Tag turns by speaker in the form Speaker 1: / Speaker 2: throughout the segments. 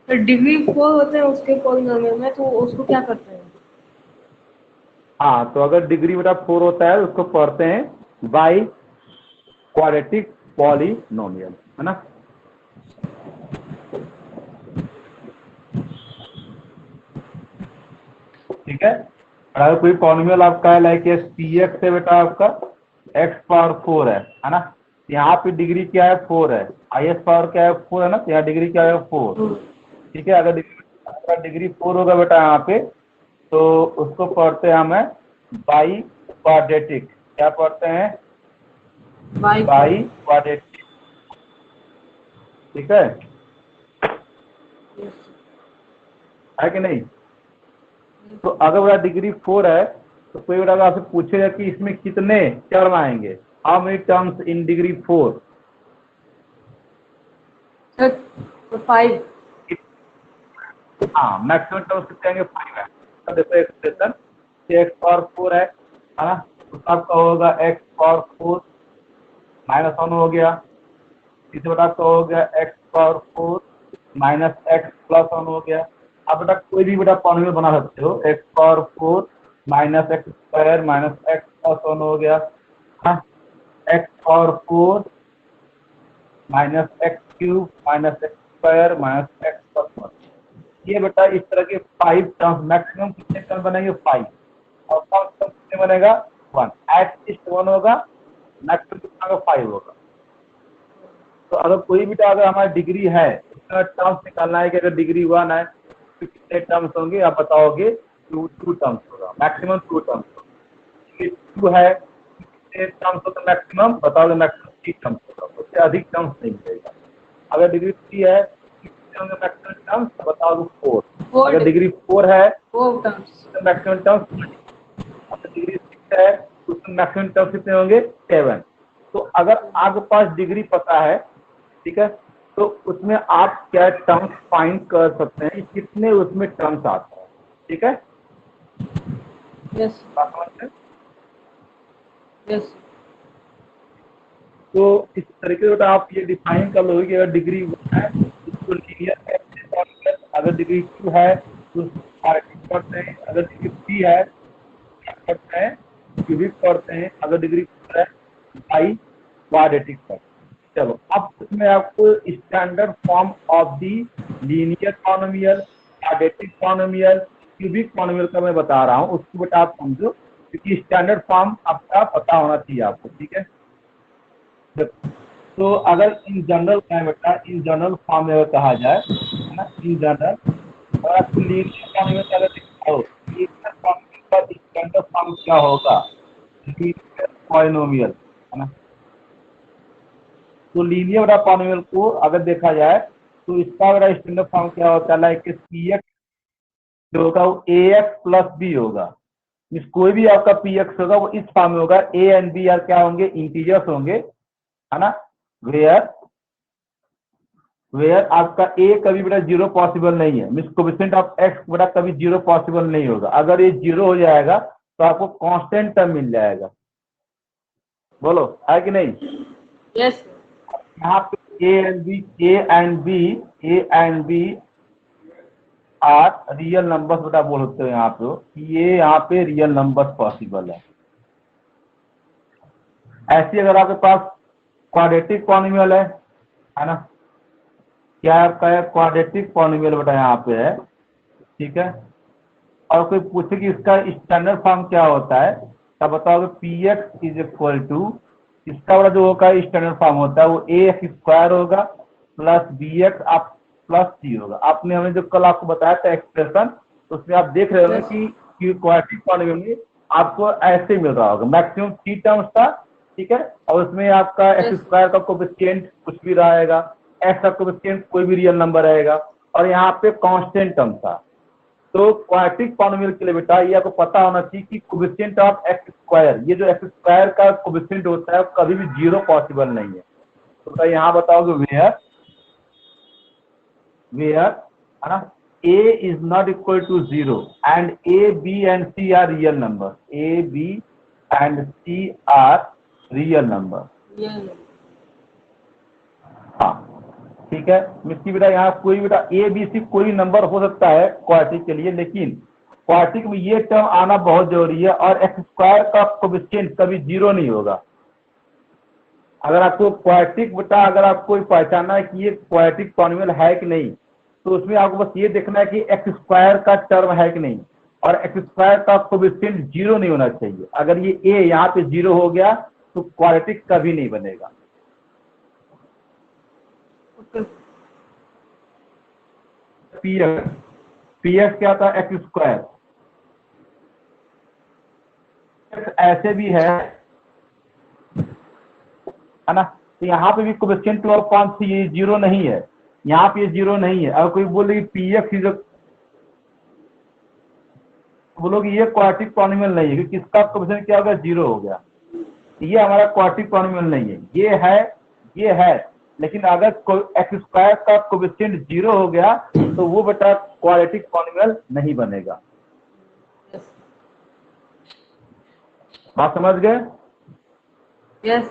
Speaker 1: तो डिग्री 4 होते हैं उसके पॉलिनोमियल में, तो उसको क्या करते हैं?
Speaker 2: हाँ, तो अगर डिग्री बटा 4 होता है उसको पढ़ते हैं बाई क्वाड्रेटिक पॉलिनोमियल, है ना। ठीक है। और अगर कोई पॉलिनोमियल आपका है लाइक पी एक्स है बेटा, आपका एक्स पावर 4 है ना। यहाँ पे डिग्री क्या है 4 है, आई एस पावर क्या है 4 है ना, तो यहाँ डिग्री क्या है 4। ठीक है। अगर डिग्री 4 होगा बेटा यहाँ पे, तो उसको पढ़ते हैं हमें बाई क्वाड्रेटिक। क्या पढ़ते हैं?
Speaker 1: By
Speaker 2: by quadratic. ठीक है कि नहीं। तो अगर बड़ा डिग्री 4 है तो कोई बड़ा आपसे पूछेगा कि इसमें कितने टर्म आएंगे, how many terms in degree 4।
Speaker 1: तो 5।
Speaker 2: हाँ, मैक्सिमम टर्म्स कितने आएंगे 5 है। तो देखो एक्सप्रेशन एक्स पावर 4 है ना, तो आपका होगा एक्स पावर 4 माइनस 1 हो गया। इस बेटा आपका हो गया x power 4 minus x plus 1 हो गया। आप बेटा कोई भी बेटा पॉलिनोमियल बना सकते हो, x power 4 minus x square minus x plus 1 हो गया। हाँ, x power 4 minus x cube minus x square minus x plus 1। ये बेटा इस तरह के 5 टर्म्स, मैक्सिमम कितने टर्म बनेंगे 5, और कम से कम कितने बनेगा 1, एटलीस्ट 1 होगा, मैक्सिमम कितना होगा 5 होगा। तो अगर कोई भी अगर हमारी डिग्री है, उसका टर्म्स निकालना है कि अगर डिग्री 1 है तो कितने टर्म्स होंगे, आप बताओगे। 2 टर्म्स होगा, मैक्सिमम 2 टर्म्स होगा। 2 है कितने टर्म्स होगा मैक्सिमम, बताओगे मैक्सिमम 3 टर्म्स होगा, उससे अधिक टर्म्स नहीं मिलेगा। अगर डिग्री 3 है कितने होंगे मैक्सिमम टर्म्स, बताओगे 4। अगर डिग्री 4 है
Speaker 1: 4 टर्म्स।
Speaker 2: तो मैक्सिमम टर्म्स, अगर डिग्री 6 है तो उसमें मैक्सिमम टर्म्स कितने होंगे 7। तो अगर आपके पास डिग्री पता है, ठीक है, तो उसमें आप क्या टर्म्स फाइंड कर सकते हैं, कितने उसमें टर्म्स आते हैं। ठीक है,
Speaker 1: यस
Speaker 2: बात समझते हैं।
Speaker 1: यस।
Speaker 2: तो इस तरीके से आप ये डिफाइन कर लोगे कि अगर डिग्री 1 है उसको लीनियर, अगर डिग्री 2 है तो उसको क्वाड्रेटिक करते हैं, अगर डिग्री 3 है क्या करते हैं क्यूबिक करते हैं, अगर डिग्री 4 है बाई क्वाड्रेटिक करते हैं। चलो, अब इसमें आपको standard form of the linear polynomial, quadratic polynomial, cubic polynomial का मैं बता रहा हूँ, उसको बेटा आप समझो, क्योंकि स्टैंडर्ड फॉर्म आपका पता होना चाहिए आपको। ठीक है। तो अगर इन जनरल क्या है बेटा, इन जनरल फॉर्म में अगर कहा जाए, है ना, इन जनरल, और आपको लीनियर पॉलिनोमियल का अगर दिखाओ, लीनियर पॉलिनोमियल का स्टैंडर्ड फॉर्म क्या होगा, लीनियर पॉलिनोमियल, है ना। तो लीनियर वाला पॉलिनोमियल को अगर देखा जाए तो इसका वाला स्टैंडर्ड फॉर्म क्या होता है, लाइक पी एक्स जो होगा वो ए एक्स प्लस बी होगा। इस कोई भी आपका पी एक्स होगा वो इस फॉर्म में होगा, ए एंड बी यार क्या होंगे, इंटीजर्स होंगे, है ना। वेयर वेयर आपका ए कभी बेटा जीरो पॉसिबल नहीं है, मीन कोएफिशिएंट ऑफ एक्स बेटा कभी जीरो पॉसिबल नहीं होगा। अगर ये जीरो हो जाएगा तो आपको कांस्टेंट टर्म मिल जाएगा। बोलो है कि नहीं।
Speaker 1: यस
Speaker 2: यहाँ पे a and b are real numbers बेटा बोल सकते हो यहाँ पे हो, कि ये यहाँ पे रियल नंबर्स पॉसिबल है। ऐसी अगर आपके पास क्वाड्रेटिक पॉलिनोमियल है ना, क्या आपका है क्वाड्रेटिक पॉलिनोमियल बेटा यहाँ पे है। ठीक है। और कोई पूछे कि इसका स्टैंडर्ड फॉर्म क्या होता है, तब बताओगे p x is equal to, इसका वाला जो होगा स्टैंडर्ड फॉर्म होता है वो ए एक्स स्क्वायर होगा प्लस बी एक्स आप प्लस सी होगा। आपने हमें जो कल आपको बताया था एक्सप्रेशन, तो उसमें आप देख रहे होंगे कि क्वाड्रेटिक पॉलिनोमियल में आपको ऐसे मिल रहा होगा, मैक्सिमम 3 टर्म्स था। ठीक है। और उसमें आपका एक्स स्क्वायर का कोएफिशिएंट कुछ भी रहेगा, एक्स का कोएफिशिएंट कोई भी रियल नंबर रहेगा, और यहाँ पे कांस्टेंट टर्म था। तो क्वाड्रेटिक पॉलिनोमियल के लिए बेटा ये आपको पता होना चाहिए कि कोएफिशिएंट ऑफ एक्स स्क्वायर, ये जो एक्स स्क्वायर का कोएफिशिएंट होता है कभी भी जीरो पॉसिबल नहीं है। तो यहाँ बताओगे वेयर वेयर, है ना, a is not equal to 0 and a, b and c are real numbers, a, b and c are real numbers। हाँ, ठीक है मिस्टी बेटा, यहाँ कोई बेटा ए बी सी कोई नंबर हो सकता है क्वाड्रेटिक के लिए, लेकिन क्वाड्रेटिक में ये टर्म आना बहुत जरूरी है, और एक्स स्क्वायर का कोएफिशिएंट कभी 0 नहीं होगा। अगर आपको क्वाड्रेटिक बेटा अगर आपको पहचानना है कि ये क्वाड्रेटिक पॉलिनोमियल है कि नहीं, तो उसमें आपको बस ये देखना है कि एक्स स्क्वायर का टर्म है कि नहीं, और एक्स स्क्वायर का कोएफिशिएंट 0 नहीं होना चाहिए। अगर ये ए यहाँ पे 0 हो गया तो क्वाड्रेटिक कभी नहीं बनेगा।
Speaker 1: ओके
Speaker 2: पी एक्स क्या था, एक्स स्क्वायर। ऐसे भी है ना, तो यहाँ पे भी कोएफिशिएंट 12 ये 0 नहीं है, यहाँ पे 0 नहीं है। अगर कोई बोले पी एक्स इज, बोलोगे ये क्वाड्रेटिक पॉलिनोमियल नहीं है, क्योंकि इसका कोएफिशिएंट क्या होगा, 0 हो गया। ये हमारा क्वाड्रेटिक पॉलिनोमियल नहीं है, ये है, लेकिन अगर एक्स स्क्वायर का कोएफिशिएंट 0 हो गया तो वो बेटा क्वाड्रेटिक पॉलिनोमियल नहीं बनेगा। बात समझ गए?
Speaker 1: यस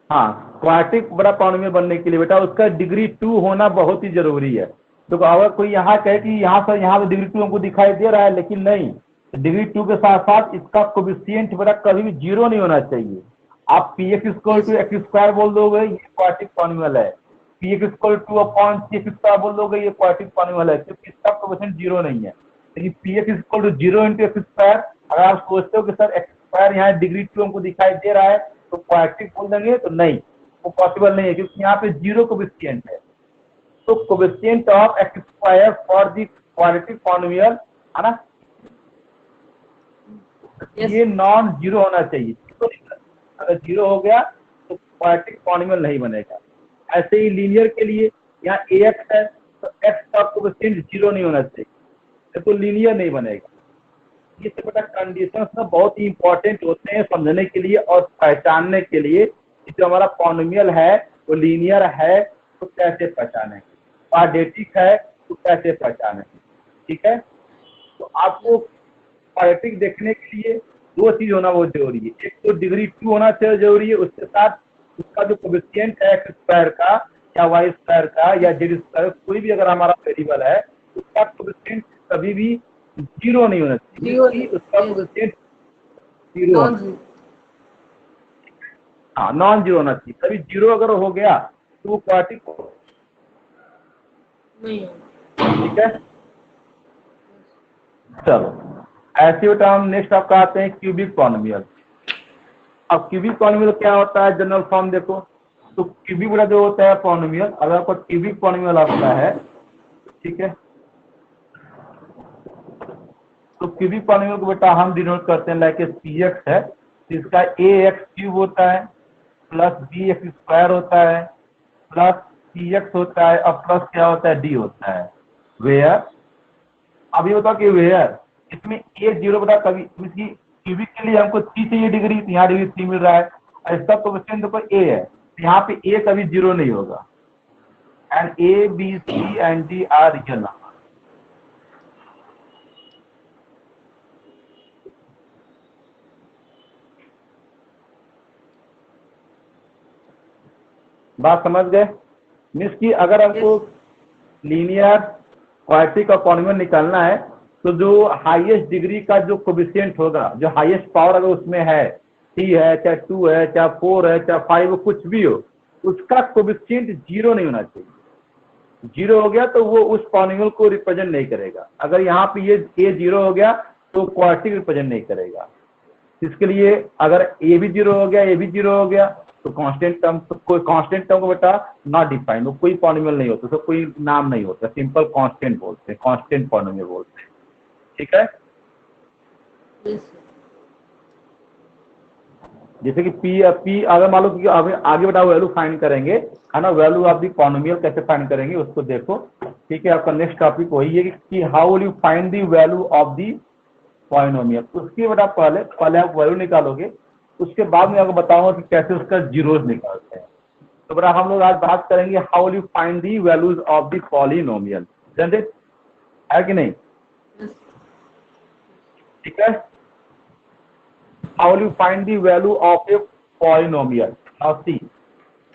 Speaker 2: हाँ, क्वाड्रेटिक बड़ा पॉलिनोमियल बनने के लिए बेटा उसका डिग्री 2 होना बहुत ही जरूरी है। तो अगर कोई यहाँ कहे कि यहाँ पे डिग्री 2 हमको दिखाई दे रहा है, लेकिन नहीं, डिग्री 2 के साथ साथ इसका कोएफिशिएंट बेटा कभी भी 0 नहीं होना चाहिए। आप P x equal to x square बोल दोगे, ये क्वाड्रेटिक पॉलिनोमियल है। P x equal to upon C X square बोल दोगे, ये क्वाड्रेटिक पॉलिनोमियल है, क्योंकि इसका कोएफिशिएंट 0 नहीं है। लेकिन p x equal to 0 into x square, अगर आप सोचते हो कि सर एक्स स्क्वायर यहाँ डिग्री 2 हमको दिखाई दे रहा है तो क्वाड्रेटिक बोल देंगे, तो नहीं, वो पॉसिबल नहीं है, क्योंकि यहाँ पे 0 कोएफिशिएंट है। तो coefficient of x square for the quadratic polynomial है ना, ये नॉन 0 होना चाहिए। अगर 0 हो गया तो क्वाड्रेटिक पॉलिनोमियल नहीं बनेगा। ऐसे ही लीनियर के लिए यहाँ ax है तो x का कोएफिशिएंट 0 नहीं होना चाहिए, तो लीनियर नहीं बनेगा। ये सब बेटा कंडीशंस ना बहुत ही इंपॉर्टेंट होते हैं समझने के लिए और पहचानने के लिए कि जो हमारा पॉलिनोमियल है वो लीनियर है तो कैसे पहचाने, क्वाड्रेटिक है तो कैसे पहचाने। ठीक है, तो आपको क्वाड्रेटिक देखने के लिए 2 चीज होना बहुत जरूरी है। एक तो डिग्री 2 होना चाहिए जरूरी है, उसके साथ उसका जो कोएफिशिएंट है एक्स स्क्वायर का या वाई स्क्वायर का या जेड स्क्वायर, कोई भी अगर हमारा वेरिएबल है उसका कोएफिशिएंट कभी भी 0 नहीं होना चाहिए, क्योंकि उसका कोएफिशिएंट 0 होना चाहिए। हाँ, नॉन 0 होना चाहिए। कभी 0 अगर हो गया तो वो क्वाड्रेटिक
Speaker 1: नहीं
Speaker 2: ठीक है। चलो ऐसे बेटा हम नेक्स्ट आपका आते हैं क्यूबिक पॉलिनोमियल। अब क्यूबिक पॉलिनोमियल क्या होता है, जनरल फॉर्म देखो, तो क्यूबिक बेटा जो होता है पॉलिनोमियल, अगर आपको क्यूबिक पॉलिनोमियल आता है, ठीक है, तो क्यूबिक पॉलिनोमियल को बेटा हम डिनोट करते हैं लाइक पी एक्स है, तो इसका ए एक्स क्यूब होता है प्लस बी एक्स स्क्वायर होता है प्लस सी एक्स होता है और प्लस क्या होता है, डी होता है। वेयर, अब ये बताओ कि वेयर इसमें ए 0 बटा कभी, इसकी क्यूबिक के लिए हमको सी चाहिए डिग्री, तो यहाँ डिग्री सी मिल रहा है, और इसका कोएफिशिएंट देखो ए है, तो यहाँ पे ए कभी 0 नहीं होगा। And a b c and d are real number. बात समझ गए? मीन्स की अगर हमको लीनियर क्वाड्रेटिक और पॉलिनोमियल निकालना है तो जो हाईएस्ट डिग्री का जो कोएफिशिएंट होगा, जो हाईएस्ट पावर अगर उसमें है, 3 है चाहे 2 है चाहे 4 है चाहे 5 हो, कुछ भी हो, उसका कोएफिशिएंट 0 नहीं होना चाहिए। 0 हो गया तो वो उस पॉलिनोमियल को रिप्रेजेंट नहीं करेगा। अगर यहाँ पे ये ए 0 हो गया तो क्वाड्रेटिक रिप्रेजेंट नहीं करेगा। इसके लिए अगर ए भी 0 हो गया, ए भी 0 हो गया तो कांस्टेंट टर्म, तो कोई कांस्टेंट टर्म को बेटा नॉट डिफाइंड, वो कोई पॉलिनोमियल नहीं होता, तो कोई नाम नहीं होता, सिंपल कांस्टेंट बोलते हैं, कांस्टेंट पॉलिनोमियल बोलते हैं। ठीक है, जैसे कि पी अगर मान लो कि आगे बेटा वैल्यू फाइंड करेंगे, है ना, वैल्यू ऑफ द पॉलिनोमियल कैसे फाइंड करेंगे उसको देखो। ठीक है, आपका नेक्स्ट टॉपिक वही है कि how will you find the value of the polynomial. उसकी बेटा पहले आप वैल्यू निकालोगे, उसके बाद में आपको बताऊंगा कि कैसे उसका जीरोस निकालते हैं। तो बेटा हम लोग आज बात करेंगे how will you find the values of the polynomial, समझे है कि नहीं? ठीक है, how will you find the value of a polynomial. Now see,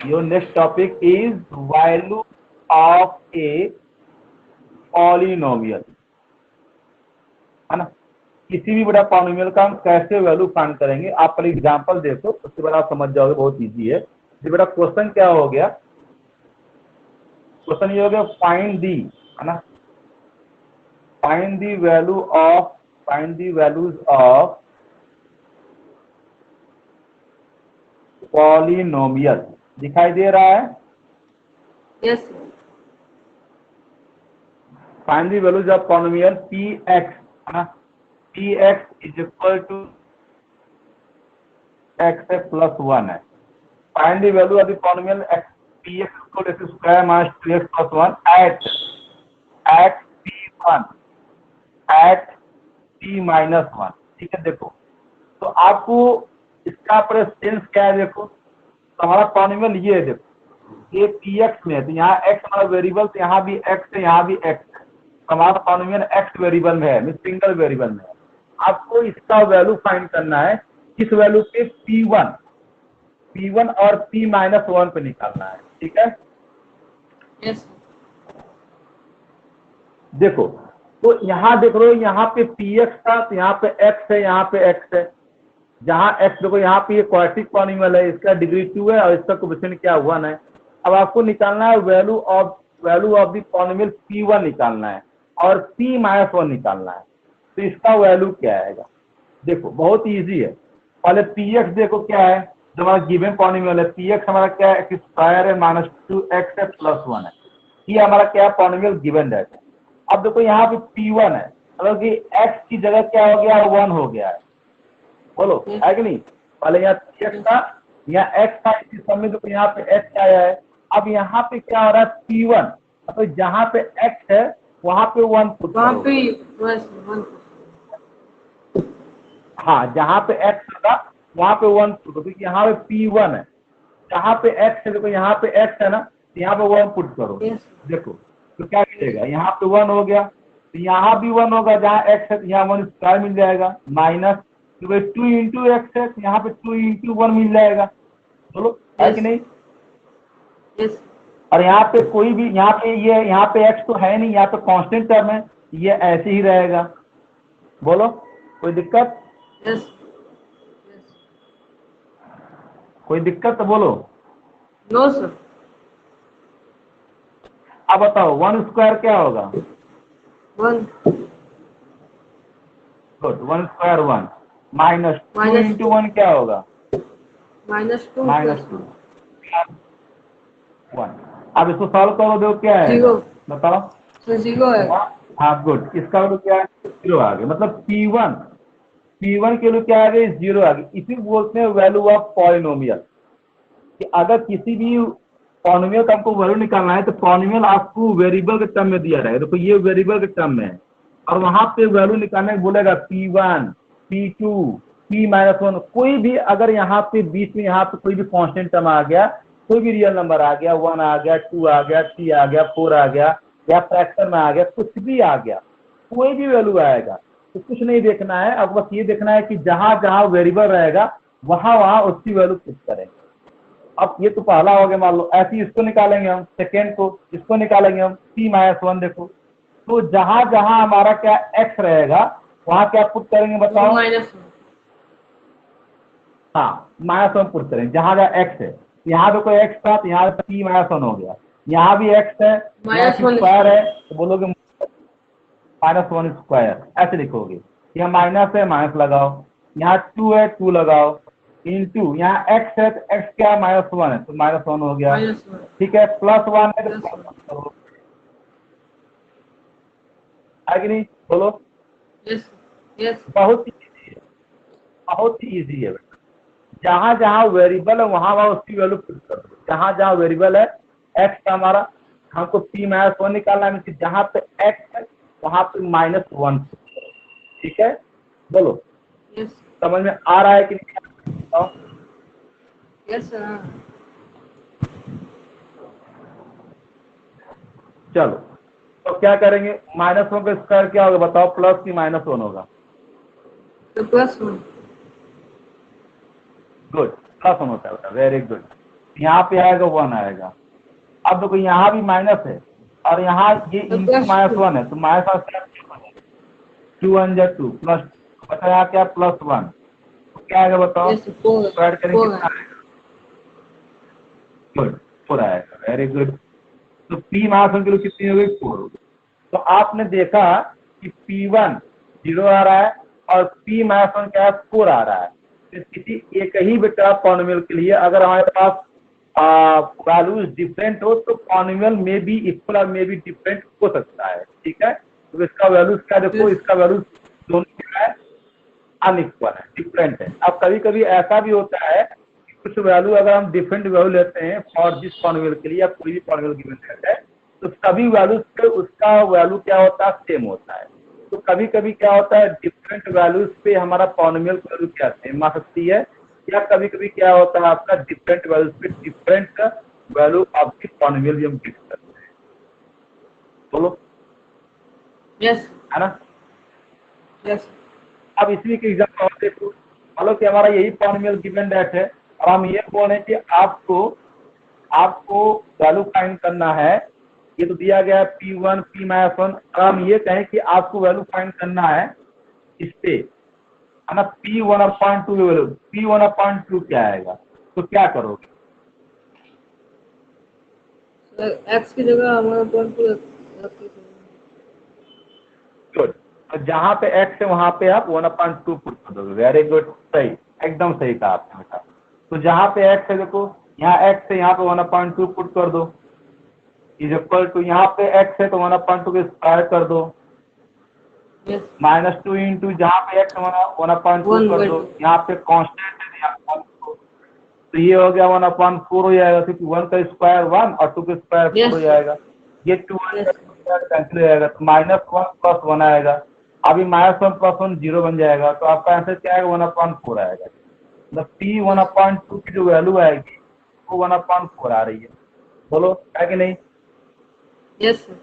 Speaker 2: your next topic is value of a polynomial, है ना। किसी भी बड़ा पॉलिनोमियल का हम कैसे वैल्यू फाइंड करेंगे, आप पहले एग्जांपल देखो, उसके बाद आप समझ जाओगे, बहुत इजी है। ये बेटा क्वेश्चन क्या हो गया, क्वेश्चन ये हो गया फाइंड दी, है ना, find the values of polynomial, दिखाई दे रहा है।
Speaker 1: Yes sir.
Speaker 2: Find the values of polynomial P x, है ना, p x is equal to x plus 1 है। Find the value of the polynomial x p x equal to x square minus 2x plus 1 at p1 at p minus 1। ठीक है, देखो तो आपको इसका presence क्या है, देखो तो हमारा पॉलिनोमियल ये है, देखो ये पी एक्स में है, तो यहाँ एक्स हमारा वेरिएबल, तो यहाँ भी एक्स है, यहाँ भी एक्स है, तो हमारा पॉलिनोमियल एक्स वेरिएबल में है, सिंगल वेरिएबल में है। आपको इसका वैल्यू फाइंड करना है, किस वैल्यू पे, P1 और P माइनस 1 पे निकालना है। ठीक है,
Speaker 1: यस
Speaker 2: देखो तो यहाँ देख रहे हो, यहाँ पे px था, तो यहाँ पे x है, यहाँ पे x है, जहाँ x देखो यहाँ पे ये क्वाड्रेटिक पॉलिनोमियल है, इसका डिग्री 2 है और इसका कोएफिशिएंट क्या 1 है। अब आपको निकालना है value of the polynomial P1 निकालना है और P माइनस 1 निकालना है, तो इसका वैल्यू क्या आएगा। देखो बहुत इजी है, पहले px देखो क्या है, जो हमारा गिवन पॉलिनोमियल है, px हमारा क्या है, x स्क्वायर है माइनस 2x है प्लस 1 है, ये हमारा क्या है, पॉलिनोमियल गिवन है। अब देखो यहाँ पे P1 है, मतलब कि x की जगह क्या हो गया, 1 हो गया है, बोलो है कि नहीं। पहले यहाँ x था, यहाँ x था, इस समय देखो यहाँ पे x आया है। अब यहाँ पे क्या हो रहा है, P1, तो जहाँ पे x है वहां पे 1 पुट
Speaker 1: वहाँ
Speaker 2: करो।
Speaker 1: पे बस 1।
Speaker 2: हाँ, जहाँ पे x होगा वहां पे 1 पुट करो, क्योंकि यहाँ पे P1 है, जहाँ पे x है, देखो यहाँ पे x है ना, तो यहाँ पे 1 पुट करो।
Speaker 1: यस
Speaker 2: देखो तो क्या मिलेगा, यहाँ पे 1 हो गया, तो यहाँ भी 1 होगा, जहाँ x है तो यहाँ 1 स्क्वायर मिल जाएगा, माइनस 2 इंटू एक्स है, तो यहाँ पे 2 इंटू 1 मिल जाएगा। चलो है कि नहीं।
Speaker 1: यस
Speaker 2: और यहाँ पे कोई भी, यहाँ पे ये, यहाँ पे x तो है नहीं, यहाँ पे कांस्टेंट टर्म है, ये ऐसे ही रहेगा। बोलो कोई दिक्कत,
Speaker 1: यस
Speaker 2: कोई दिक्कत तो बोलो।
Speaker 1: No sir.
Speaker 2: अब बताओ 1 स्क्वायर क्या होगा,
Speaker 1: 1
Speaker 2: good, 1 square 1 minus 2
Speaker 1: minus
Speaker 2: into 1 क्या होगा,
Speaker 1: -2
Speaker 2: माइनस
Speaker 1: +
Speaker 2: 1। अब इसको सॉल्व करो, देखो क्या है,
Speaker 1: 0
Speaker 2: बताओ।
Speaker 1: तो 0 है।
Speaker 2: हाँ गुड, इसका वैल्यू क्या है, 0 आ गया, मतलब P1 के लिए क्या आ गई, 0 आ गई। इसी बोलते हैं वैल्यू ऑफ पॉलिनोमियल, कि अगर किसी भी पॉलिनोमियल का हमको वैल्यू निकालना है, तो पॉलिनोमियल आपको वेरिएबल के टर्म में दिया रहेगा, देखो ये वेरिएबल के टर्म में है, और वहां पे वैल्यू निकालने को बोलेगा P1 P2 P माइनस 1, कोई भी अगर यहाँ पे बीच में यहाँ पे कोई भी कांस्टेंट टर्म आ गया, कोई भी रियल नंबर आ गया, 1 आ गया, 2 आ गया, 3 आ गया, 4 आ गया, या फ्रैक्शन में आ गया, कुछ भी आ गया, कोई भी वैल्यू आएगा, तो कुछ नहीं देखना है, अब बस ये देखना है कि जहां जहां वेरिएबल रहेगा वहां वहां उसकी वैल्यू पुट करेंगे। अब ये तो पहला हो गया, मान लो ऐसे ही इसको निकालेंगे हम, सेकेंड को इसको निकालेंगे हम, P माइनस 1, देखो तो जहां जहां हमारा क्या x रहेगा वहां क्या पुट करेंगे, बताओ।
Speaker 1: -1
Speaker 2: हाँ, माइनस 1 पुट करेंगे, जहां जहां x है, यहाँ देखो x था, तो यहाँ P माइनस 1 हो गया, यहाँ भी x है, यहाँ
Speaker 1: -1
Speaker 2: स्क्वायर है, तो बोलोगे -1 स्क्वायर, ऐसे लिखोगे। यहाँ माइनस है, माइनस लगाओ, यहाँ 2 है, 2 लगाओ, इंटू यहाँ x है, तो x क्या, -1 है, तो -1 हो गया।
Speaker 1: -1
Speaker 2: ठीक है, प्लस 1 है तो
Speaker 1: प्लस
Speaker 2: प्लस 1 करो, है कि नहीं, बोलो।
Speaker 1: यस यस
Speaker 2: बहुत ही easy है, बहुत ही इजी है बेटा। जहां जहां वेरिएबल है वहां वहां उसकी वैल्यू पुट कर दो, जहां जहां वेरिएबल है, x का हमारा हमको P माइनस 1 निकालना है, मतलब जहां पे x है वहां पे -1। ठीक है, बोलो
Speaker 1: यस
Speaker 2: समझ में आ रहा है कि नहीं, बताओ।
Speaker 1: Yes sir.
Speaker 2: चलो तो क्या करेंगे, -1 का स्क्वायर क्या होगा, बताओ, प्लस की -1 होगा,
Speaker 1: तो +1
Speaker 2: गुड, प्लस 1 होता है बेटा, वेरी गुड। यहाँ पे आएगा 1 आएगा। अब देखो यहाँ भी माइनस है और यहाँ ये इंटू -1 है, तो -1 से 2 1 जा 2 प्लस बचा यहाँ क्या +1, तो क्या आएगा बताओ?
Speaker 1: Yes, 4.
Speaker 2: तो ऐड करेंगे
Speaker 1: 4
Speaker 2: कितना आएगा? गुड, 4 आएगा, वेरी गुड। तो P -1 की कितनी हो गई? 4। तो आपने देखा कि P1 0 आ रहा है और P -1 क्या है? 4 आ रहा है। तो किसी एक ही बेटा पॉलिनोमियल के लिए अगर हमारे पास वैल्यूज डिफरेंट हो तो पॉलिनोमियल में भी इक्वल और में भी डिफरेंट हो सकता है, ठीक है। तो इसका वैल्यूज क्या देखो, इसका वैल्यूज दोनों क्या है? अनइक्वल है, डिफरेंट है। अब कभी कभी ऐसा भी होता है कि कुछ वैल्यू अगर हम डिफरेंट वैल्यू लेते हैं फॉर दिस पॉलिनोमियल के लिए या कोई भी पॉलिनोमियल गिवन रहता है तो सभी वैल्यूज पे उसका वैल्यू क्या होता है? सेम होता है। तो कभी कभी क्या होता है डिफरेंट वैल्यूज पे हमारा पॉलिनोमियल वैल्यू क्या सेम आ सकती है, या कभी कभी क्या होता है आपका डिफरेंट वैल्यूज पे different value of the polynomial भी हम गिव करते हैं। बोलो
Speaker 1: Yes.
Speaker 2: है ना।
Speaker 1: Yes.
Speaker 2: अब इसी के एग्जाम्पल और देखो, मान लो कि हमारा यही पॉलिनोमियल गिवन दैट है और हम ये बोल रहे हैं कि आपको वैल्यू फाइंड करना है। ये तो दिया गया है P1 P -1 और हम ये कहें कि आपको वैल्यू फाइंड करना है इस पे, है ना। P1/2 वैल्यू, P1/2 क्या आएगा? तो क्या करोगे?
Speaker 1: So, x की जगह हमारा 1 रख के
Speaker 2: गुड। तो जहां पे x है वहां पे आप 1/2 पुट कर दोगे। वेरी गुड, सही, एकदम सही कहा आपने बेटा। तो जहां पे x है देखो, यहाँ x है, यहाँ पे 1/2 पुट कर दो, इज इक्वल टू यहाँ पे x है तो 1/2 के स्क्वायर कर दो,
Speaker 1: Yes.
Speaker 2: -2 इंटू जहाँ पे x 1/2 कर दो, यहाँ पे कांस्टेंट है यहाँ 1/2, तो ये हो गया 1/4 हो जाएगा, क्योंकि 1 का स्क्वायर 1 और 2 का स्क्वायर 4 हो जाएगा। ये 2
Speaker 1: Yes.
Speaker 2: कैंसिल हो जाएगा तो -1 + 1 आएगा। अभी -1 + 1 0 बन जाएगा, तो आपका आंसर क्या आएगा? 1/4 आएगा। मतलब P 1/2 की जो वैल्यू आएगी वो 1/4 आ रही है। बोलो है कि नहीं?
Speaker 1: Yes, sir.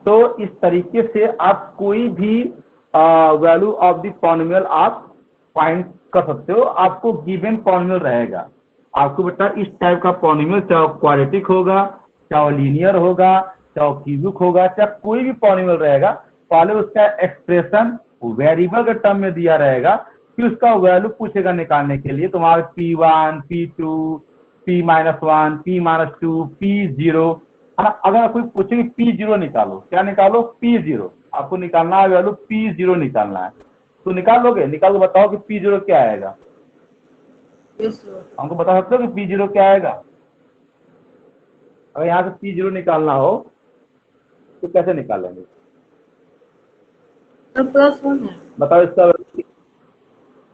Speaker 2: तो इस तरीके से आप कोई भी वैल्यू ऑफ द पॉलिनोमियल आप फाइंड कर सकते हो। आपको गिवन पॉलिनोमियल रहेगा, आपको बेटा इस टाइप का पॉलिनोमियल, चाहे क्वाड्रेटिक होगा, चाहे लीनियर होगा, चाहे क्यूबिक होगा, चाहे कोई भी पॉलिनोमियल रहेगा, पहले उसका एक्सप्रेशन वेरिएबल के टर्म में दिया रहेगा, फिर उसका वैल्यू पूछेगा निकालने के लिए। तुम्हारे P1 P2 P -1 P -2 P0, है ना। अगर कोई पूछेगी P0 निकालो, क्या निकालो? P0, आपको निकालना है वैल्यू P0 निकालना है, तो निकाल लोगे? निकाल के बताओ कि P0 क्या आएगा?
Speaker 1: Yes, sir.
Speaker 2: हमको बता सकते हो कि P0 क्या आएगा? अगर यहाँ से P0 निकालना हो तो कैसे निकालेंगे?
Speaker 1: सर +1 है।
Speaker 2: बताओ इसका।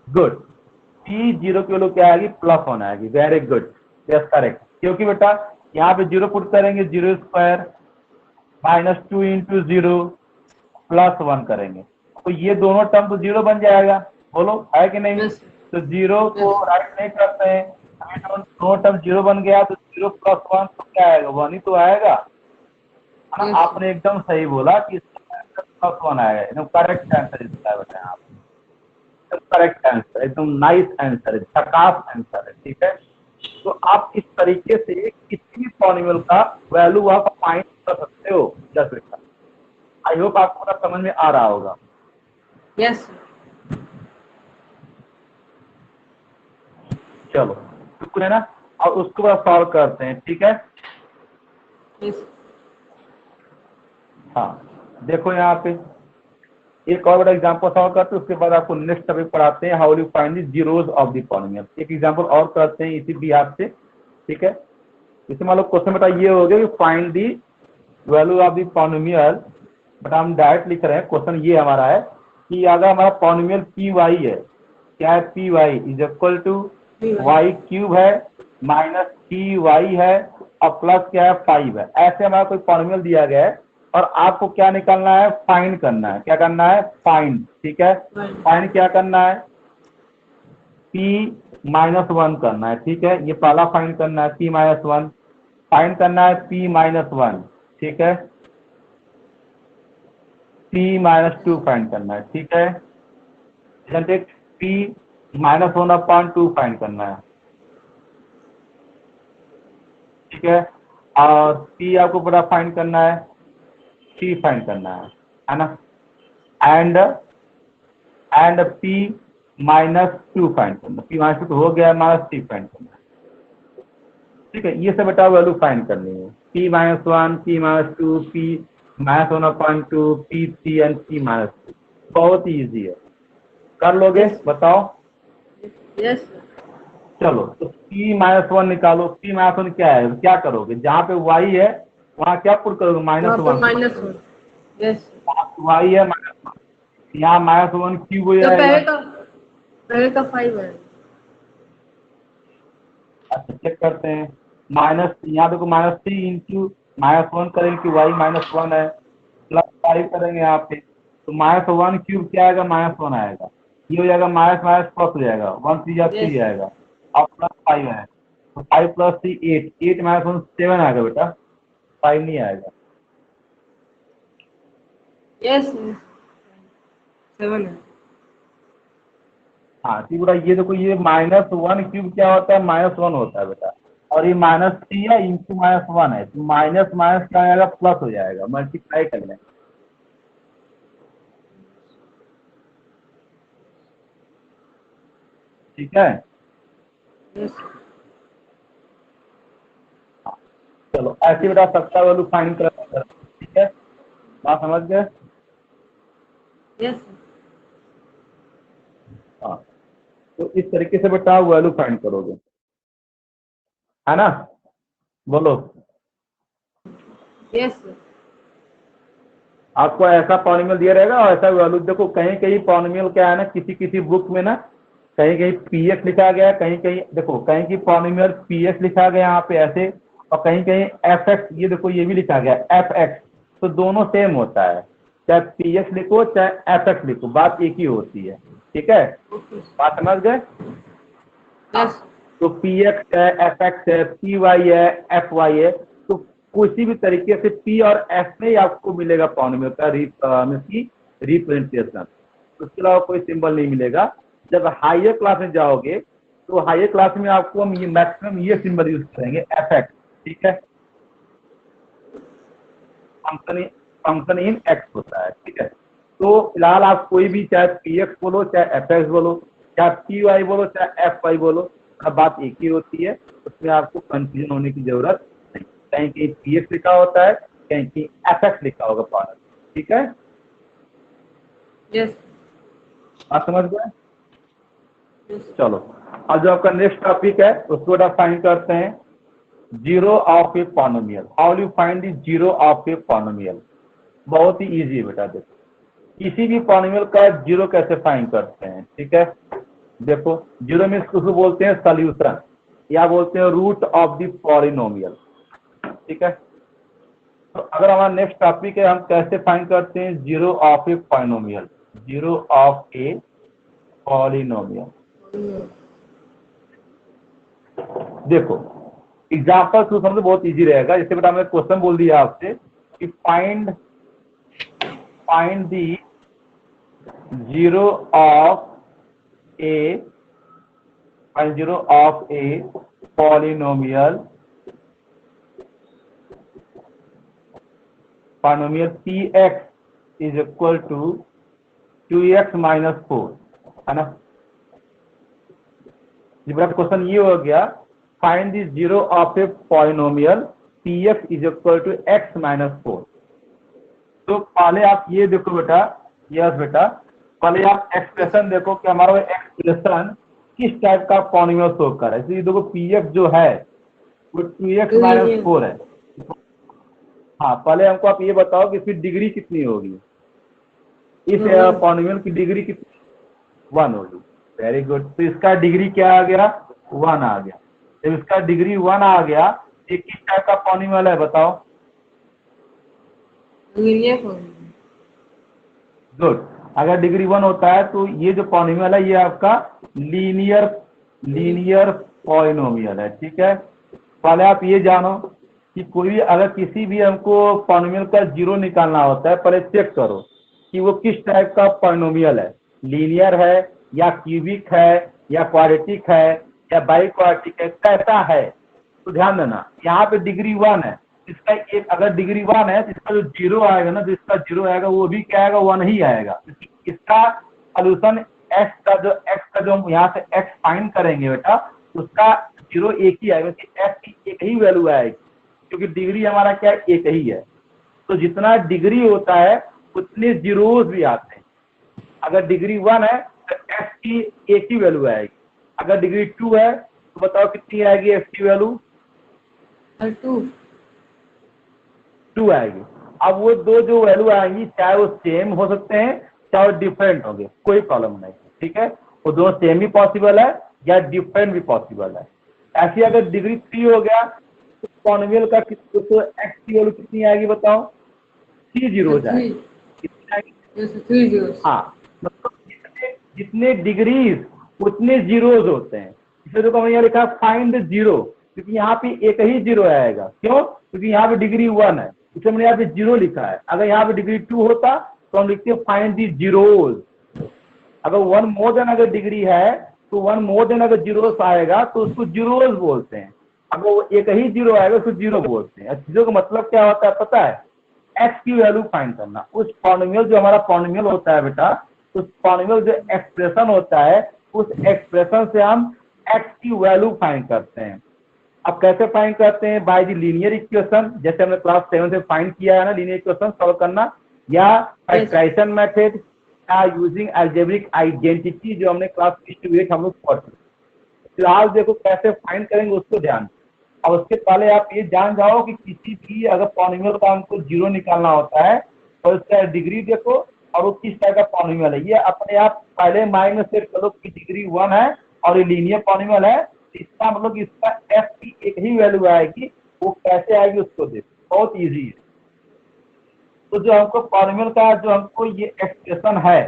Speaker 2: गुड, P0 की वैल्यू क्या आएगी? +1 आएगी। Very good, yes correct. क्योंकि बेटा यहाँ पे 0 पुट करेंगे, 0 स्क्वायर -2 इंटू 0 +1 करेंगे, तो ये दोनों टर्म तो 0 बन जाएगा। बोलो है कि नहीं?
Speaker 1: Yes.
Speaker 2: तो 0 को राइट नहीं करते हैं, दोनों टर्म 0 बन गया, तो 0 + 1 तो क्या आएगा? 1 ही तो आएगा, है ना।
Speaker 1: Yes.
Speaker 2: आपने एकदम सही बोला कि इसका +1 आएगा, एकदम करेक्ट आंसर इसका बेटा। आप करेक्ट आंसर, एकदम नाइस आंसर है, झकास आंसर है, ठीक है। तो आप इस तरीके से किसी भी पॉलिनोमियल का वैल्यू आप फाइंड कर सकते हो। जस्ट बेटा, आई होप आपको पूरा समझ में आ रहा होगा।
Speaker 1: Yes, sir.
Speaker 2: चलो बिल्कुल, है ना। और उसको बाद सॉल्व करते हैं, ठीक है।
Speaker 1: Yes.
Speaker 2: हाँ देखो यहाँ पे एक और बड़ा एग्जांपल सॉल्व करते हैं, उसके बाद आपको नेक्स्ट टॉपिक पढ़ाते हैं, how you find the zeros of the polynomial. एक एग्जांपल और करते हैं इसी बिहार से, ठीक है। इसे मान लो क्वेश्चन बेटा ये हो गया कि find the value of the polynomial, but हम डायरेक्ट लिख रहे हैं। क्वेश्चन ये हमारा है कि अगर हमारा पॉलिनोमियल पी वाई है, क्या है? P y is equal to y cube है -3y है और प्लस क्या है? 5 है। ऐसे हमारा कोई पॉलिनोमियल दिया गया है और आपको क्या निकालना है? फाइंड करना है। क्या करना है? फाइंड, ठीक है। फाइंड क्या करना है? P-1 करना है, ठीक है। ये पहला फाइंड करना है, P-1 फाइंड करना है, P-1, ठीक है। P-2 फाइंड करना है, ठीक है। P-1/2 फाइंड करना है। ठीक है। और p आपको पूरा फाइंड करना है, p फाइंड करना है ना। एंड p -2 फाइंड करना, p -2 हो गया, -3 फाइंड करना है। ठीक है, ये सब बेटा वैल्यू फाइंड करनी है, p -1, p -2, p -1/2, p3 and p -2। बहुत ही ईजी है, कर लोगे?
Speaker 1: Yes.
Speaker 2: बताओ।
Speaker 1: Yes sir.
Speaker 2: चलो तो p -1 निकालो। p -1 क्या है, क्या करोगे, जहाँ पे y है वहाँ क्या पुट करोगे,
Speaker 1: वहाँ पर
Speaker 2: -1।
Speaker 1: -1। यस।
Speaker 2: y है -1, यहाँ -1 क्यूब हो
Speaker 1: तो
Speaker 2: जाएगा।
Speaker 1: पहले का 5 है।
Speaker 2: अच्छा चेक करते हैं, माइनस यहाँ देखो -3 इंटू -1 करेंगे कि y -1 है, +5 करेंगे यहाँ पे तो -1 क्यूब क्या आएगा, -1 आएगा। ये हो जाएगा माइनस माइनस प्लस हो जाएगा, 1 3 या 3
Speaker 1: यस।
Speaker 2: आएगा और +5 है तो 5 + 3 8, 8 -1 7 आएगा बेटा, 5 नहीं आएगा।
Speaker 1: यस 7 है।
Speaker 2: हाँ ठीक बेटा, ये देखो ये -1 क्यूब क्या होता है, -1 होता है बेटा, और ये -3 है इंटू -1 है तो माइनस माइनस क्या आएगा, प्लस हो जाएगा, मल्टीप्लाई कर लें। ठीक है,
Speaker 1: यस।
Speaker 2: चलो ऐसे बेटा सबका वैल्यू फाइंड कर, ठीक है, बात समझ गए।
Speaker 1: यस।
Speaker 2: हाँ तो इस तरीके से बेटा वैल्यू फाइंड करोगे, है ना, बोलो।
Speaker 1: यस।
Speaker 2: आपको ऐसा पॉलिनोमियल दिया रहेगा और ऐसा वैल्यू, देखो कहीं कहीं पॉलिनोमियल क्या है ना, किसी किसी बुक में ना कहीं कहीं पीएक्स लिखा गया, कहीं कहीं देखो कहीं की पॉलिनोमियल पीएक्स लिखा गया यहाँ पे ऐसे, और कहीं कहीं एफ एक्स, ये देखो ये भी लिखा गया एफ एक्स, तो दोनों सेम होता है, चाहे पीएक्स लिखो चाहे एफ एक्स लिखो, बात एक ही होती है। ठीक है,
Speaker 1: ओके।
Speaker 2: बात समझ गए।
Speaker 1: यस।
Speaker 2: तो पी एक्स है, एफ एक्स है, पी वाई है, एफ वाई है, तो किसी भी तरीके से पी और एफ में ही आपको मिलेगा पॉलिनोमियल का रिप्रेजेंटेशन, उसके अलावा कोई सिंबल नहीं मिलेगा। जब हायर क्लास में जाओगे तो हायर क्लास में आपको हम ये मैक्सिमम ये सिंबल यूज करेंगे, एफ एक्स। ठीक है, फंक्शन इन एक्स होता है। ठीक है, तो फिलहाल आप कोई भी चाहे पी एक्स बोलो चाहे एफ एक्स बोलो चाहे पी वाई बोलो चाहे एफ वाई बोलो, अब बात एक ही होती है, उसमें आपको कंफ्यूजन होने की जरूरत नहीं, कहीं कहीं पी एक्स लिखा होता है कहीं कहीं एफ एक्स लिखा होगा पार्ट। ठीक है,
Speaker 1: यस।
Speaker 2: आप समझ गए।
Speaker 1: यस।
Speaker 2: चलो अब जो आपका नेक्स्ट टॉपिक है उसको आप फाइंड करते हैं, zero of a polynomial. How you find the zero of a polynomial, बहुत ही इजी है बेटा। देखो किसी भी पॉलिनोमियल का जीरो कैसे फाइंड करते हैं, ठीक है, देखो जीरो मीन्स उसको बोलते हैं सॉल्यूशन या बोलते हैं रूट ऑफ द पॉलिनोमियल। ठीक है, तो अगर हमारा नेक्स्ट टॉपिक है हम कैसे फाइंड करते हैं zero of a polynomial, zero of a polynomial. देखो एग्जाम्पल थ्रू समझो, बहुत इजी रहेगा। जैसे बेटा मैंने क्वेश्चन बोल दिया आपसे कि find the zero of a polynomial P x is equal to 2x - 4, है ना। क्वेश्चन ये हो गया, find the zero of a polynomial P x is equal to x - 4। तो पहले आप ये देखो बेटा, यस बेटा, पहले आप एक्सप्रेशन देखो कि हमारा एक्सप्रेशन किस टाइप का पॉलिनोमियल शो कर रहा है। इसलिए देखो पी एक्स जो है वो 2x - 4 है। हाँ पहले हमको आप ये बताओ कि इसकी डिग्री कितनी होगी, इस पॉलिनोमियल की डिग्री कितनी, 1 होगी। वेरी गुड, तो इसका डिग्री क्या आ गया, 1 आ गया। जब इसका डिग्री 1 आ गया, ये किस टाइप का पॉलिनोमियल है बताओ। गुड, अगर डिग्री 1 होता है तो ये जो पॉलिनोमियल है ये आपका लीनियर पॉलिनोमियल है। ठीक है, पहले आप ये जानो कि कोई भी अगर किसी भी हमको पॉलिनोमियल का जीरो निकालना होता है, पहले चेक करो कि वो किस टाइप का पॉलिनोमियल है, लीनियर है या क्यूबिक है या क्वाड्रेटिक है या बाई क्वाड्रेटिक है, कैसा है। तो ध्यान देना यहाँ पे डिग्री 1 है, इसका एक अगर डिग्री 1 है तो इसका जो 0 आएगा ना, जो इसका 0 आएगा वो भी क्या आएगा, 1 ही आएगा। इसका सोल्यूशन x का जो हम यहाँ से x फाइंड करेंगे बेटा, उसका 0 एक ही आएगा, x की एक ही वैल्यू आएगी, क्योंकि डिग्री हमारा क्या है, एक ही है। तो जितना डिग्री होता है उतने जीरोस भी आते हैं। अगर डिग्री 1 है तो x की एक ही वैल्यू आएगी, अगर डिग्री 2 है तो बताओ कितनी आएगी x की वैल्यू, 2 आएगी। अब वो दो जो वैल्यू आएंगी चाहे वो सेम हो सकते हैं चाहे वो डिफरेंट होंगे, कोई प्रॉब्लम नहीं, ठीक है। वो दोनों सेम भी पॉसिबल है या डिफरेंट भी पॉसिबल है। ऐसे अगर डिग्री 3 हो गया तो पॉलिनोमियल का तो x की वैल्यू कितनी आएगी बताओ, 3 जीरोस आएगी। कितनी आएगी? हाँ, मतलब जितने डिग्रीज उतने जीरोस होते हैं। इसलिए देखो हमने यहाँ लिखा फाइंड द जीरो, क्योंकि यहाँ पे एक ही जीरो आएगा। क्यों? क्योंकि यहाँ पे डिग्री 1 है, इसलिए हमने यहाँ पे जीरो लिखा है। अगर यहाँ पे डिग्री 2 होता तो हम लिखते फाइंड द जीरोस। अगर 1 मोर देन अगर डिग्री है तो 1 मोर देन अगर जीरोस आएगा तो उसको जीरोस बोलते हैं। अगर वो एक ही जीरो आएगा उसको जीरो बोलते हैं। चीजों का मतलब क्या होता है पता है, x की वैल्यू फाइंड करना। उस पॉलिनोमियल जो हमारा पॉलिनोमियल होता है बेटा, उस पॉलिनोमियल जो एक्सप्रेशन होता है उस एक्सप्रेशन से हम x की वैल्यू फाइंड करते हैं। अब कैसे फाइंड करते हैं, बाय द लीनियर इक्वेशन, जैसे हमने क्लास 7 से फाइंड किया है ना, लीनियर इक्वेशन सॉल्व करना, या फैक्टराइजेशन मेथड, या यूजिंग अलजेब्रिक आइडेंटिटी जो हमने क्लास 6 to 8 हम लोग पढ़ते हैं। फिलहाल देखो कैसे फाइंड करेंगे उसको ध्यान। और उसके पहले आप ये जान जाओ कि किसी भी अगर पॉलिनोमियल का हमको जीरो निकालना होता है तो उसका डिग्री देखो और वो किस टाइप का पॉलिनोमियल है, ये अपने आप पहले माइंड में सेट करो कि डिग्री 1 है और ये लीनियर पॉलिनोमियल है। इसका मतलब इसका f की एक ही वैल्यू आएगी, वो कैसे आएगी उसको देखो, बहुत इजी है। तो जो हमको पॉलिनोमियल का जो हमको ये एक्सप्रेशन है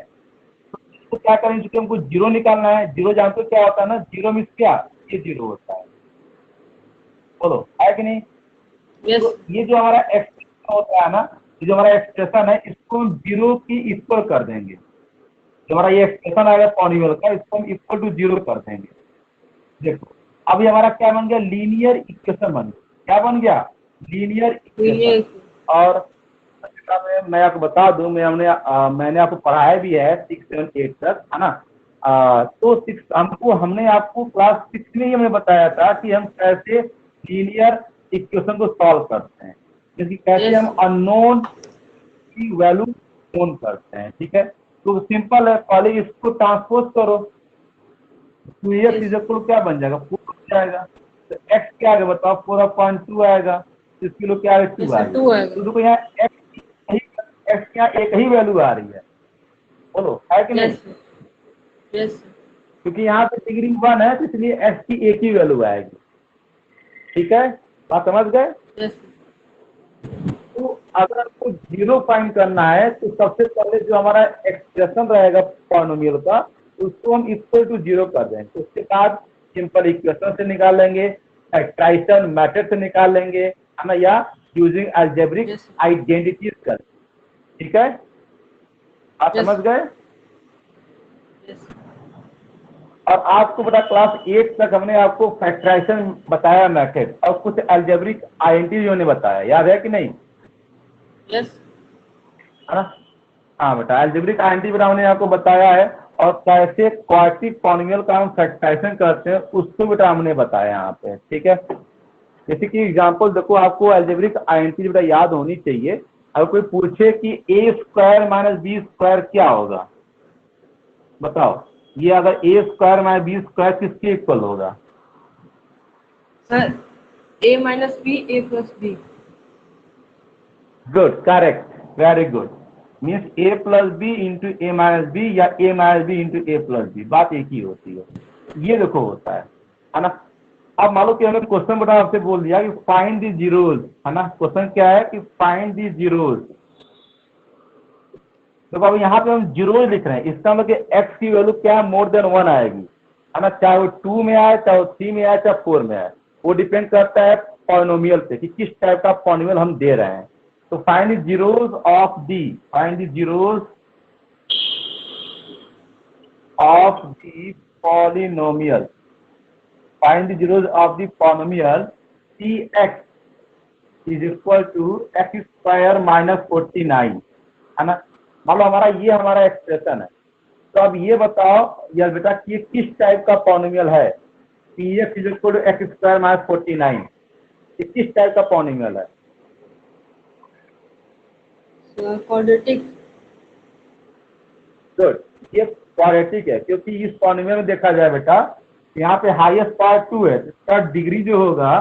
Speaker 2: तो क्या करेंगे, क्योंकि हमको जीरो निकालना है। जीरो जानते हो क्या होता है ना, जीरो मीन्स क्या, ये जीरो होता है, बोलो है कि नहीं?
Speaker 1: यस
Speaker 2: तो ये जो हमारा एक्सप्रेशन होता है ना, ये जो हमारा एक्सप्रेशन है इसको हम जीरो की इक्वल कर देंगे। जो हमारा ये एक्सप्रेशन आएगा पॉलिनोमियल का, इसको हम इक्वल टू जीरो कर देंगे। देखो अभी हमारा क्या बन गया, लीनियर इक्वेशन बन गया। क्या बन गया, लीनियर इक्वेशन। और मैं आपको बता दूं, मैंने आपको पढ़ाया भी है 6, 7, 8 तक, है ना। तो 6 हमने आपको क्लास 6 में ही हमने बताया था कि हम कैसे लीनियर इक्वेशन को सॉल्व करते हैं, क्योंकि कैसे हम अननोन की वैल्यू नोन करते हैं। ठीक है, तो सिंपल है, पहले इसको ट्रांसपोज करो तो ये फिजिकल क्या बन जाएगा, 4 बन जाएगा। तो x क्या आएगा बताओ, 4/2 आएगा, तो इसके लिए क्या आएगा, 2 आएगा। तो देखो यहाँ x यहाँ एक ही वैल्यू आ रही है, बोलो है कि नहीं?
Speaker 1: यस
Speaker 2: क्योंकि यहाँ पे डिग्री 1 है तो इसलिए x की एक ही वैल्यू आएगी। ठीक है, बात समझ गए?
Speaker 1: यस
Speaker 2: तो अगर आपको जीरो फाइंड करना है तो सबसे पहले जो हमारा एक्सप्रेशन रहेगा पॉलिनोमियल का उसको हम इक्वल टू जीरो कर देंगे। उसके बाद सिंपल इक्वेशन से निकाल लेंगे, फैक्टराइजेशन मेथड से निकाल लेंगे, है ना, या यूजिंग अलजेब्रिक आइडेंटिटीज कर। ठीक है, आप समझ गए? और आपको बता क्लास 8 तक हमने आपको फैक्टराइजेशन बताया मेथड, और कुछ अलजेब्रिक आइडेंटिटीज हमने बताया, याद है कि नहीं?
Speaker 1: यस
Speaker 2: है ना? हाँ बेटा, अलजेब्रिक आइडेंटिटी बेटा हमने आपको बताया है, और कैसे क्वाड्रेटिक पॉलिनोमियल का हम फैक्टराइजेशन करते हैं उसको बेटा हमने बताया यहाँ पे। ठीक है, जैसे कि एग्जांपल देखो, आपको अलजेब्रिक आइडेंटिटी बेटा याद होनी चाहिए। अगर कोई पूछे कि a² - b² क्या होगा, बताओ, ये अगर a² - b² किसके इक्वल होगा?
Speaker 1: Sir a minus b a plus b।
Speaker 2: Good, correct, very good. Means a + b × a - b या a - b × a + b, बात एक ही होती है। ये देखो होता है ना। अब मान लो कि हमें क्वेश्चन बता आपसे बोल दिया कि फाइंड द जीरोस, है ना। क्वेश्चन क्या है कि फाइंड द जीरोस। तो अब यहाँ पे हम जीरोस लिख रहे हैं, इसका मतलब कि x की वैल्यू क्या है, मोर देन 1 आएगी, है ना। चाहे वो 2 में आए, चाहे वो 3 में आए, चाहे 4 में आए, वो डिपेंड करता है पॉलिनोमियल पे कि किस टाइप का पॉलिनोमियल हम दे रहे हैं। तो find the zeros of the, find the zeros of the polynomial, find the zeros of the polynomial c x is equal to x square minus 49, है ना। मान लो हमारा ये हमारा एक्सप्रेशन है। तो अब ये बताओ यार बेटा कि ये किस टाइप का पॉलिनोमियल है। P x is equal to x square minus 49, ये किस टाइप का पॉलिनोमियल है।
Speaker 1: क्वाड्रेटिक।
Speaker 2: गुड, ये क्वाड्रेटिक है क्योंकि इस पॉलिनोमियल में देखा जाए बेटा यहाँ पे हाईएस्ट पावर 2 है, इसका डिग्री जो होगा,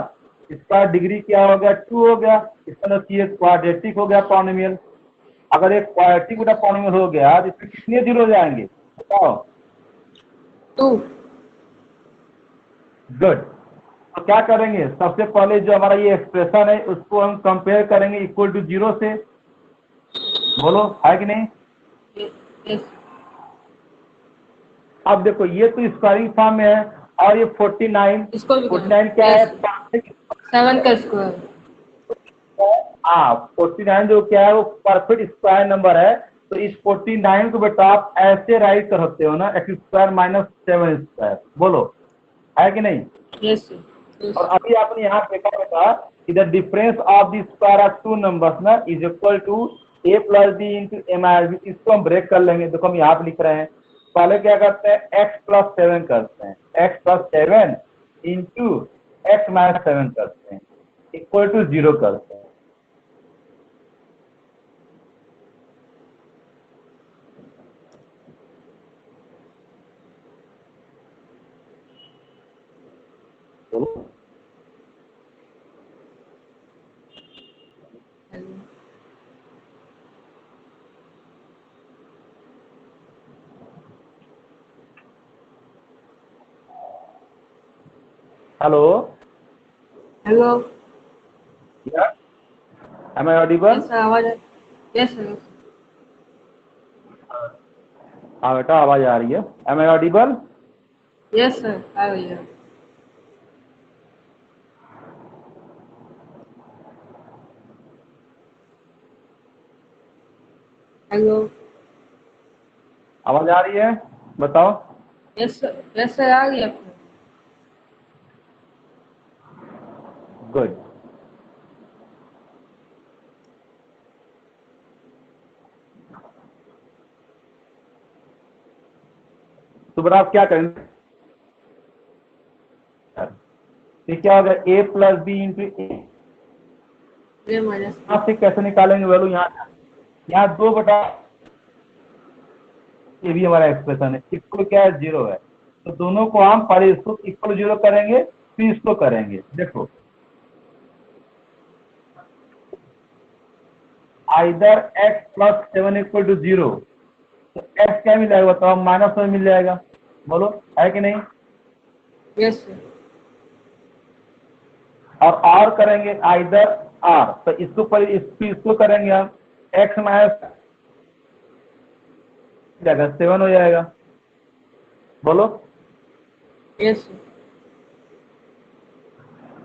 Speaker 2: इसका डिग्री क्या हो गया 2 हो गया, इसका मतलब ये क्वाड्रेटिक हो गया पॉलिनोमियल। अगर एक क्वाड्रेटिक बेटा पॉलिनोमियल हो गया तो इसमें कितने जीरो जाएंगे बताओ।
Speaker 1: 2।
Speaker 2: गुड, तो क्या करेंगे, सबसे पहले जो हमारा ये एक्सप्रेशन है उसको हम कंपेयर करेंगे इक्वल टू 0 से। बोलो है कि नहीं।
Speaker 1: यस।
Speaker 2: अब देखो ये तो स्क्वायरिंग फॉर्म में है और ये 49,
Speaker 1: इसको भी
Speaker 2: 49 क्या है,
Speaker 1: 7 का स्क्वायर।
Speaker 2: हाँ 49 जो क्या है वो परफेक्ट स्क्वायर नंबर है। तो इस 49 को बेटा आप ऐसे राइट कर सकते हो ना, एक्स स्क्वायर माइनस 7 स्क्वायर। बोलो है कि नहीं।
Speaker 1: यस।
Speaker 2: और अभी आपने यहाँ देखा बेटा कि the difference of the square of two numbers ना is equal to A plus B into A minus B. इसको हम ब्रेक कर लेंगे। देखो हम यहाँ पे लिख रहे हैं, पहले क्या करते हैं एक्स प्लस 7 करते हैं, X plus 7 into X minus 7 करते हैं इक्वल टू 0 करते हैं। Hello,
Speaker 1: hello.
Speaker 2: Am I audible.
Speaker 1: Yes sir, आवाज। Yes sir.
Speaker 2: हाँ बेटा आवाज आ रही है, am I audible.
Speaker 1: Yes sir, आ रही है। हेलो।
Speaker 2: आवाज आ रही है, बताओ।
Speaker 1: यस सर, यस सर, आ रही है आपको।
Speaker 2: गुड, तो बेटा आप क्या करेंगे, ये क्या होगा a प्लस बी इंटू ए।
Speaker 1: ये माइनस
Speaker 2: यहाँ से कैसे निकालेंगे वैल्यू, यहाँ 2 बटा, ये भी हमारा एक्सप्रेशन है, इक्वल क्या है 0 है। तो दोनों को हम पहले इसको इक्वल 0 करेंगे फिर इसको करेंगे। देखो either x plus 7 equal to 0, तो x क्या मिल जाएगा बताओ, माइनस 7 मिल जाएगा। बोलो है कि नहीं।
Speaker 1: Yes sir.
Speaker 2: और r करेंगे आइदर r, तो इसको पहले इसको करेंगे हम, x माइनस जाएगा 7 हो जाएगा। बोलो,
Speaker 1: यस सर।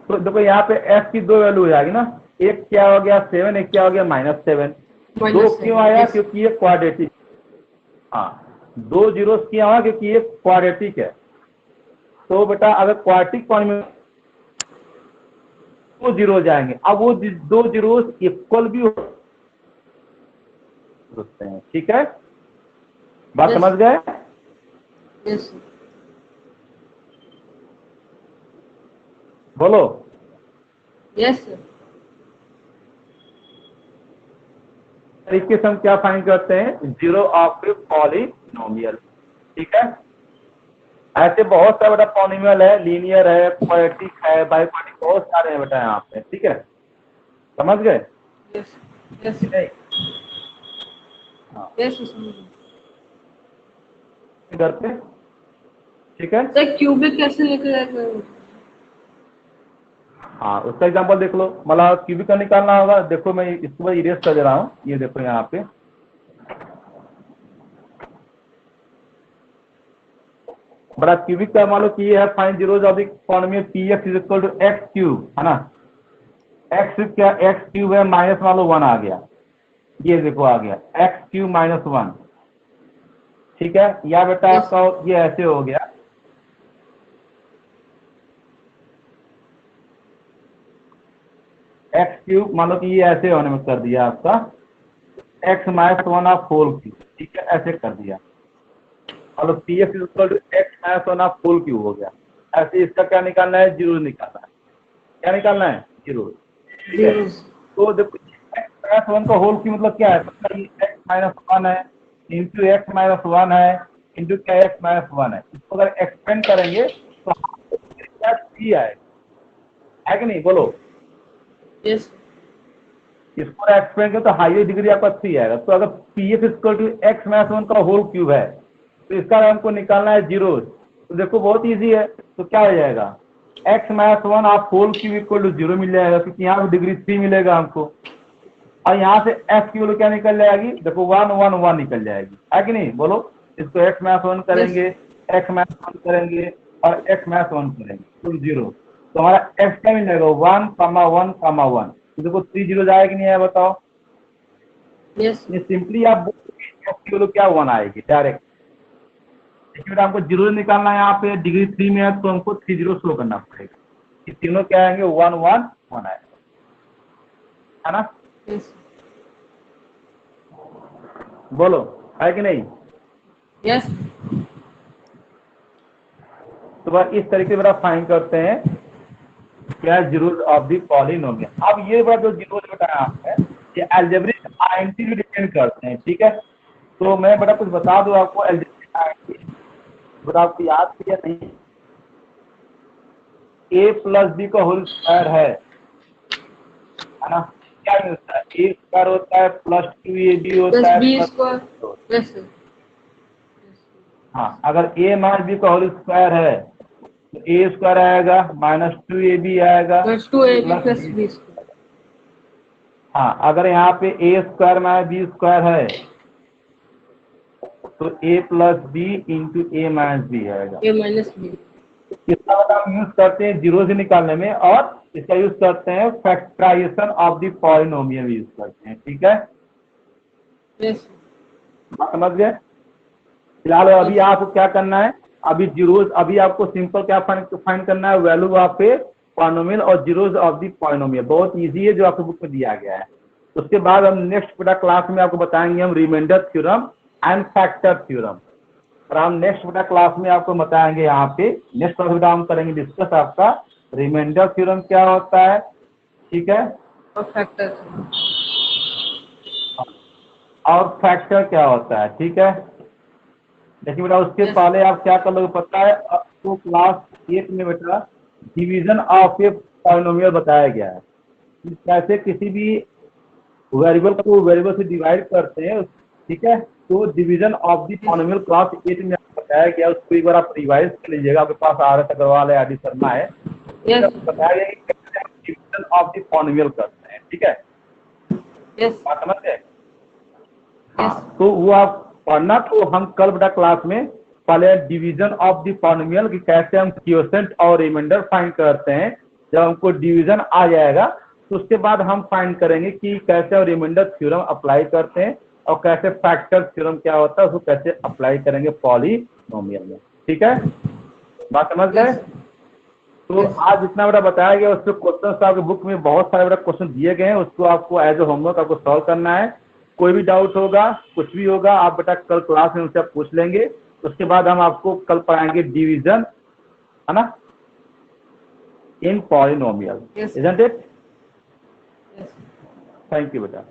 Speaker 2: तो देखो यहाँ पे f की 2 वैल्यू हो जाएगी ना, एक क्या हो गया 7, एक क्या हो गया माइनस 7। 2 क्यों आया,
Speaker 1: यस।
Speaker 2: क्योंकि ये क्वाड्रेटिक। हाँ 2 जीरो क्यों आया, क्योंकि ये क्वाड्रेटिक है। तो बेटा अगर क्वाड्रेटिक पॉलिनोमियल 2 जीरो जाएंगे, अब वो 2 जीरो इक्वल भी हो सकते हैं। ठीक है, बात
Speaker 1: Yes.
Speaker 2: समझ गए।
Speaker 1: Yes sir.
Speaker 2: बोलो,
Speaker 1: यस सर।
Speaker 2: तरीके से हम क्या फाइंड करते हैं, जीरो ऑफ पॉलिनोमियल। ठीक है, ऐसे बहुत सा बेटा पॉलिनोमियल है, लीनियर है, क्वाड्रेटिक है, बाइक्वाड्रेटिक, बहुत सारे हैं बेटा यहाँ पे। ठीक है, समझ गए।
Speaker 1: यस। यस
Speaker 2: ठीक है, हाँ
Speaker 1: यस सर, समझ गए।
Speaker 2: घर पे। ठीक है,
Speaker 1: सर क्यूबिक कैसे लेकर आएगा?
Speaker 2: हाँ उसका एग्जांपल देख लो, मतलब क्यूबिक का निकालना होगा। देखो मैं इसको इरेज कर दे रहा हूँ, ये देखो यहाँ पे बड़ा क्यूबिक का मान लो कि ये है find zeros of the polynomial P x is equal to X cube, है ना। एक्स क्या, एक्स क्यूब है माइनस मान लो 1 आ गया, ये देखो आ गया एक्स क्यूब माइनस 1। ठीक है, या बेटा
Speaker 1: यस।
Speaker 2: आपका ये ऐसे हो गया, एक्स क्यूब, मान लो कि ये ऐसे होने में कर दिया आपका X minus 1 of whole cube, ठीक है, ऐसे कर दिया। और P F equal to X minus 1 of whole cube हो गया। ऐसे इसका क्या निकालना है, जीरो निकालना है। क्या निकालना है, जीरो, ठीक है।
Speaker 1: जीरो।
Speaker 2: तो देखो एक्स माइनस 1 का होल क्यूब मतलब क्या है, मतलब ये एक्स माइनस 1 है इंटू एक्स माइनस 1 है इंटू क्या एक्स माइनस 1 है। इसको अगर एक्सपेंड करेंगे तो क्या थ्री आएगा, है कि नहीं, बोलो।
Speaker 1: यस।
Speaker 2: इसको एक्सपेंड करें तो हाईएस्ट डिग्री आपका थ्री आएगा। तो अगर P F equal to X minus 1 का होल क्यूब है तो इसका हमको निकालना है जीरो। तो देखो बहुत इजी है, तो क्या हो जाएगा, एक्स माइनस 1 आप whole cube equal to zero मिल जाएगा, क्योंकि यहाँ पे डिग्री थ्री मिलेगा हमको। और यहाँ से एक्स की वैल्यू क्या निकल जाएगी, देखो 1 1 1 निकल जाएगी, है कि नहीं, बोलो। इसको एक्स माइनस 1 करेंगे, एक्स माइनस 1 करेंगे और एक्स माइनस 1 करेंगे तो जीरो। तो हमारा एक्स क्या मिल जाएगा, 1 कामा 1 कामा 1। तो देखो 3 जीरो जाएगा कि नहीं आया, बताओ।
Speaker 1: यस।
Speaker 2: ये सिंपली आप बोलोगे एक्स की वैल्यू क्या 1 आएगी डायरेक्ट। देखिए हमको जीरो निकालना है, यहाँ पे डिग्री थ्री में है तो हमको 3 जीरो शो करना पड़ेगा। ये तीनों क्या आएंगे, 1 1 1 आएगा, है ना।
Speaker 1: यस।
Speaker 2: बोलो, है कि नहीं।
Speaker 1: यस।
Speaker 2: तो बस इस तरीके से बड़ा फाइन करते हैं क्या, जीरोस ऑफ दी पॉलिनोमियल। अब ये बड़ा जो जीरोस बताया आपने, ये अलजेब्रिक आइडेंटिटी भी डिपेंड करते हैं, ठीक है। तो मैं बड़ा कुछ बता दूं आपको, अलजेब्रिक आइडेंटिटी बड़ा आपको याद किया नहीं, ए प्लस बी का होल स्क्वायर है ना, क्या मिलता है, ए स्क्वायर होता है प्लस 2ab होता
Speaker 1: प्लस
Speaker 2: है
Speaker 1: B
Speaker 2: plus.
Speaker 1: Square. Yes sir.
Speaker 2: हाँ, अगर ए माइनस बी का होल स्क्वायर है तो ए स्क्वायर आएगा माइनस 2ab आएगा
Speaker 1: plus 2ab
Speaker 2: plus
Speaker 1: plus
Speaker 2: B.
Speaker 1: B square.
Speaker 2: हाँ, अगर यहाँ पे A square minus B square है तो A plus B into A minus B आएगा।
Speaker 1: A minus B.
Speaker 2: इसका मतलब हम यूज करते हैं जीरो से निकालने में, और इसका यूज करते हैं factorization of the polynomial use करते हैं, ठीक है।
Speaker 1: यस।
Speaker 2: बात समझ गए। फिलहाल अभी आपको क्या करना है, अभी जीरोस, अभी आपको सिंपल क्या फाइंड करना है, वैल्यू ऑफ ए पॉलिनोमियल और जीरोस ऑफ द पॉलिनोमियल। बहुत इजी है जो आपको बुक में दिया गया है। उसके बाद हम नेक्स्ट बेटा क्लास में आपको बताएंगे हम remainder theorem and factor theorem. और हम नेक्स्ट बेटा क्लास में आपको बताएंगे, यहाँ पे नेक्स्ट क्लास बेटा हम करेंगे डिस्कस आपका रिमाइंडर थ्योरम क्या होता है, ठीक है,
Speaker 1: और फैक्टर।
Speaker 2: और फैक्टर क्या होता है, ठीक है। देखिए बेटा उसके
Speaker 1: Yes.
Speaker 2: पहले आप क्या कर लोगे पता है, आपको क्लास 8 में बेटा डिवीजन ऑफ ए पॉलिनोमियल बताया गया है, कैसे किसी भी वेरिएबल को वेरिएबल से डिवाइड करते हैं, ठीक है। तो division of the polynomial class 8 में आपको बताया गया, उसको एक बार आप रिवाइज कर लीजिएगा। आपके पास आर एस अग्रवाल है, आदि शर्मा है,
Speaker 1: यस।
Speaker 2: आपको बताया गया कि कैसे आप डिवीजन ऑफ द पॉलिनोमियल करते हैं, ठीक है।
Speaker 1: यस।
Speaker 2: बात समझ गए। हाँ,
Speaker 1: यस।
Speaker 2: तो वो आप पढ़ना। तो हम कल बेटा क्लास में पहले डिवीजन ऑफ द पॉलिनोमियल की कैसे हम क्वोशिएंट और रिमाइंडर फाइंड करते हैं। जब हमको डिवीजन आ जाएगा तो उसके बाद हम फाइंड करेंगे कि कैसे और रिमाइंडर थ्योरम अप्लाई करते हैं और कैसे फैक्टर थ्योरम क्या होता है उसको कैसे अप्लाई करेंगे पॉलिनोमियल में, ठीक है। बात समझ गए।
Speaker 1: Yes.
Speaker 2: तो
Speaker 1: Yes.
Speaker 2: आज जितना बेटा बताया गया उसके क्वेश्चन आपके बुक में बहुत सारे बेटा क्वेश्चन दिए गए हैं, उसको आपको एज ए होमवर्क आपको सॉल्व करना है। कोई भी डाउट होगा, कुछ भी होगा, आप बेटा कल क्लास में उनसे आप पूछ लेंगे। उसके बाद हम आपको कल पढ़ाएंगे डिवीजन, है ना, in polynomial,
Speaker 1: Yes.
Speaker 2: Isn't it.
Speaker 1: Yes.
Speaker 2: Thank you बेटा।